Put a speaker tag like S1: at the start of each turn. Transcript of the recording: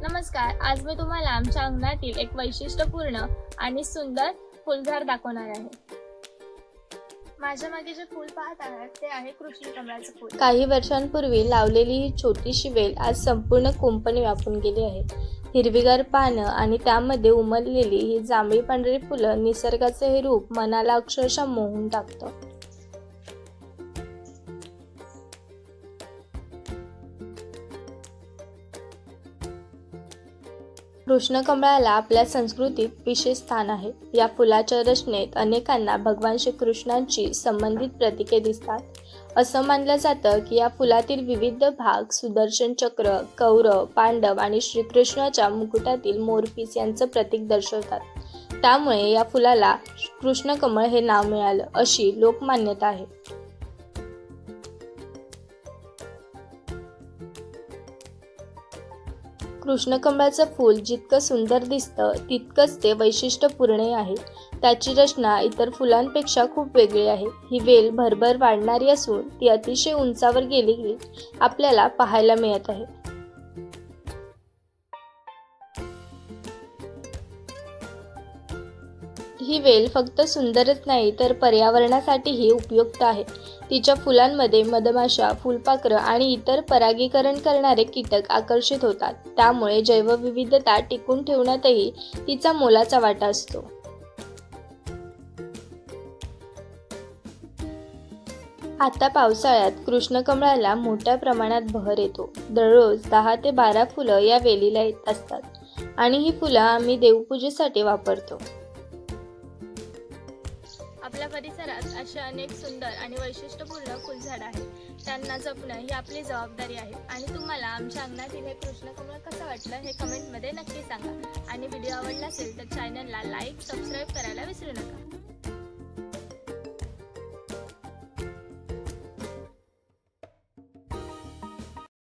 S1: नमस्कार, आज मी तुम्हाला आमच्या अंगणातील एक वैशिष्ट्यपूर्ण आणि सुंदर फुलझाड दाखवणार आहे। माझ्या मागे जे फूल पाहत आहात ते आहे कृष्णकमळाचे फूल।
S2: काही वर्षांपूर्वी लावलेली ही छोटीशी वेल आज संपूर्ण कुंपण व्यापून गेली आहे। हिरवीगार पानं आणि त्यामध्ये उमललेली ही जांभळी पांढरी फुलं निसर्गाचे हे रूप मनाला अक्षरशः मोहून टाकतं। कृष्णकमळाला आपल्या संस्कृतीत विशेष स्थान आहे। या फुलाच्या रचनेत अनेकांना भगवान श्रीकृष्णांची संबंधित प्रतीके दिसतात। असं मानलं जातं की या फुलातील विविध भाग सुदर्शन चक्र, कौरव, पांडव आणि श्रीकृष्णाच्या मुकुटातील मोरपीस यांचं प्रतीक दर्शवतात। त्यामुळे या फुलाला कृष्णकमळ हे नाव मिळालं अशी लोकमान्यता आहे। कृष्णकमळाचं फूल जितकं सुंदर दिसतं तितकंच ते वैशिष्ट्यपूर्ण आहे। त्याची रचना इतर फुलांपेक्षा खूप वेगळी आहे। ही वेल भरभर वाढणारी असून ती अतिशय उंचावर गेलेली आपल्याला पाहायला मिळत आहे। ही वेल फक्त सुंदरच नाही तर पर्यावरणासाठीही उपयुक्त आहे। तिच्या फुलांमध्ये मधमाशा, फुलपाखरं आणि इतर परागीकरण करणारे कीटक आकर्षित होतात। त्यामुळे जैवविविधता टिकून ठेवण्यातही तिचा मोलाचा वाटा असतो। आता पावसाळ्यात कृष्णकमळाला मोठ्या प्रमाणात बहर येतो। दररोज 10 ते 12 फुलं या वेलीला येत असतात आणि ही फुलं आम्ही देवपूजेसाठी वापरतो।
S1: आपल्या परिसरात असे अनेक सुंदर आणि वैशिष्ट्यपूर्ण फुलझाड आहेत। त्यांना जपणं ही आपली जबाबदारी आहे। आणि तुम्हाला आमच्या अंगणातील हे कृष्णकमळ कसं वाटलं हे कमेंटमध्ये नक्की सांगा। आणि व्हिडिओ आवडला असेल तर चॅनलला लाईक, सबस्क्राईब करायला विसरू नका।